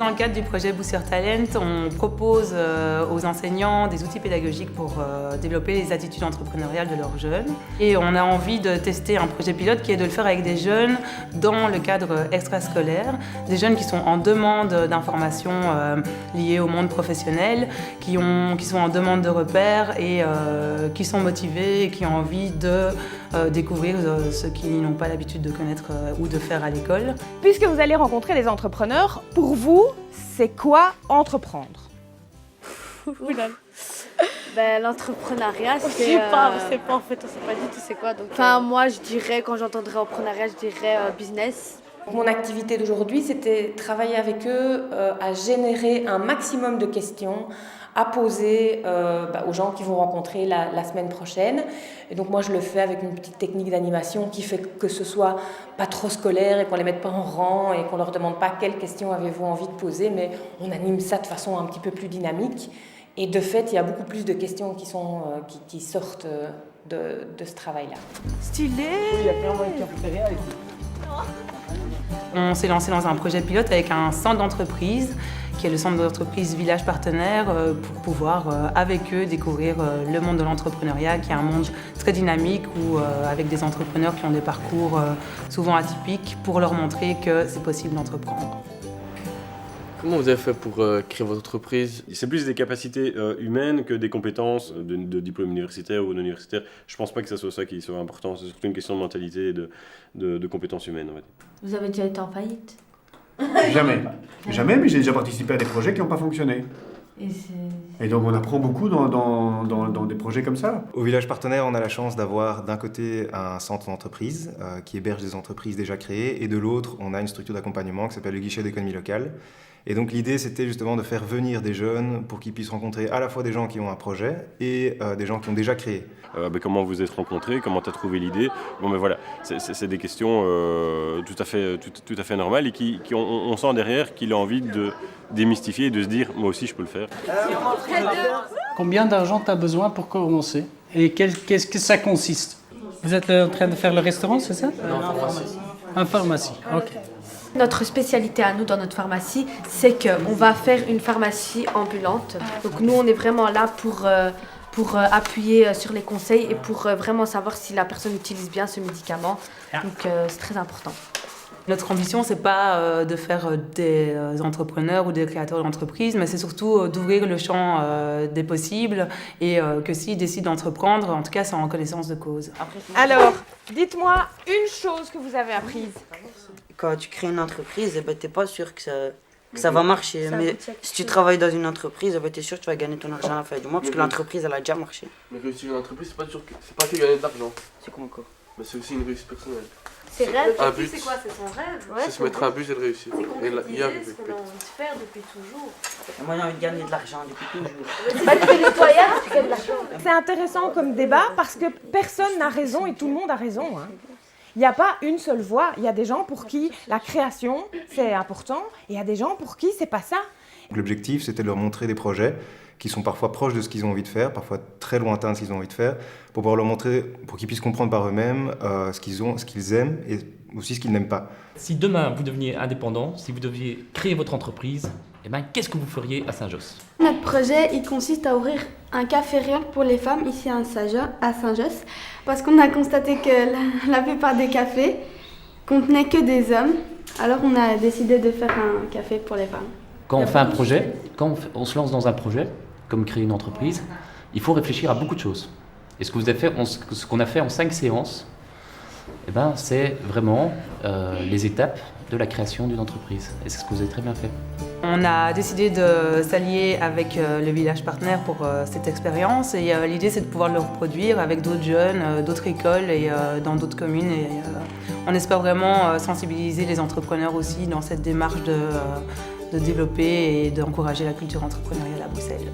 Dans le cadre du projet Boost Your Talent, on propose aux enseignants des outils pédagogiques pour développer les attitudes entrepreneuriales de leurs jeunes. Et on a envie de tester un projet pilote qui est de le faire avec des jeunes dans le cadre extrascolaire, des jeunes qui sont en demande d'informations liées au monde professionnel, qui sont en demande de repères et qui sont motivés et qui ont envie de découvrir ce qu'ils n'ont pas l'habitude de connaître ou de faire à l'école. Puisque vous allez rencontrer les entrepreneurs, pour vous, c'est quoi entreprendre? L'entrepreneuriat, On sait pas en fait, on sait pas du tout c'est quoi. Donc, moi je dirais, quand j'entendrais entrepreneuriat, je dirais business. Mon activité d'aujourd'hui, c'était travailler avec eux à générer un maximum de questions à poser aux gens qui vont rencontrer la semaine prochaine. Et donc moi, je le fais avec une petite technique d'animation qui fait que ce soit pas trop scolaire et qu'on les mette pas en rang et qu'on leur demande pas quelles questions avez-vous envie de poser, mais on anime ça de façon un petit peu plus dynamique. Et de fait, il y a beaucoup plus de questions qui sortent de ce travail-là. Stylé! Il y a clairement une cafétéria avec On s'est lancé dans un projet pilote avec un centre d'entreprise, qui est le centre d'entreprise Village Partenaire, pour pouvoir, avec eux, découvrir le monde de l'entrepreneuriat, qui est un monde très dynamique, avec des entrepreneurs qui ont des parcours souvent atypiques, pour leur montrer que c'est possible d'entreprendre. Comment vous avez fait pour créer votre entreprise? C'est plus des capacités humaines que des compétences de diplôme universitaire ou non universitaire. Je pense pas que ça soit ça qui soit important. C'est surtout une question de mentalité et de compétences humaines, en fait. Vous avez déjà été en faillite? Jamais, mais j'ai déjà participé à des projets qui n'ont pas fonctionné. Et donc on apprend beaucoup dans des projets comme ça. Au Village Partenaire, on a la chance d'avoir d'un côté un centre d'entreprise qui héberge des entreprises déjà créées, et de l'autre, on a une structure d'accompagnement qui s'appelle le guichet d'économie locale. Et donc l'idée, c'était justement de faire venir des jeunes pour qu'ils puissent rencontrer à la fois des gens qui ont un projet et des gens qui ont déjà créé. Comment vous êtes rencontrés? Comment tu as trouvé l'idée? Bon, mais voilà, c'est des questions tout à fait normales et on sent derrière qu'il a envie de démystifier et de se dire « moi aussi je peux le faire ». Combien d'argent tu as besoin pour commencer? Et qu'est-ce que ça consiste? Vous êtes en train de faire le restaurant, c'est ça? Non, pharmacie. En pharmacie, ok. Notre spécialité à nous dans notre pharmacie, c'est qu'on va faire une pharmacie ambulante. Donc nous, on est vraiment là pour appuyer sur les conseils et pour vraiment savoir si la personne utilise bien ce médicament. Donc c'est très important. Notre ambition, c'est pas de faire des entrepreneurs ou des créateurs d'entreprises, mais c'est surtout d'ouvrir le champ des possibles et que s'ils décident d'entreprendre, en tout cas, c'est en connaissance de cause. Alors, dites-moi une chose que vous avez apprise. Quand tu crées une entreprise, tu n'es pas sûr que ça va marcher. Mais si tu travailles dans une entreprise, tu es sûr que tu vas gagner ton argent à la fin du mois parce que l'entreprise, elle a déjà marché. Mais réussir une entreprise, c'est pas que gagner de l'argent. C'est quoi encore? Mais c'est aussi une réussite personnelle. C'est rêve, un but, c'est quoi? C'est son rêve? C'est se mettre un but et de réussir. C'est concrétiser ce qu'on a envie de faire depuis toujours. Moi, j'ai envie de gagner de l'argent depuis toujours. Tu fais nettoyage, tu fais de l'argent. C'est intéressant comme débat parce que personne n'a raison et tout le monde a raison. Il n'y a pas une seule voie. Il y a des gens pour qui la création, c'est important, et il y a des gens pour qui c'est pas ça. L'objectif, c'était de leur montrer des projets qui sont parfois proches de ce qu'ils ont envie de faire, parfois très lointains de ce qu'ils ont envie de faire, pour pouvoir leur montrer, pour qu'ils puissent comprendre par eux-mêmes ce qu'ils aiment et aussi ce qu'ils n'aiment pas. Si demain vous deveniez indépendant, si vous deviez créer votre entreprise, qu'est-ce que vous feriez à Saint-Josse? Notre projet, il consiste à ouvrir un café rien que pour les femmes ici à Saint-Josse, parce qu'on a constaté que la plupart des cafés contenaient que des hommes, alors on a décidé de faire un café pour les femmes. Quand on fait un projet, quand on se lance dans un projet, comme créer une entreprise, il faut réfléchir à beaucoup de choses. Et ce qu'on a fait en 5 séances, c'est vraiment les étapes de la création d'une entreprise. Et c'est ce que vous avez très bien fait. On a décidé de s'allier avec le Village Partenaire pour cette expérience. Et l'idée, c'est de pouvoir le reproduire avec d'autres jeunes, d'autres écoles et dans d'autres communes. Et on espère vraiment sensibiliser les entrepreneurs aussi dans cette démarche de développer et d'encourager la culture entrepreneuriale à Bruxelles.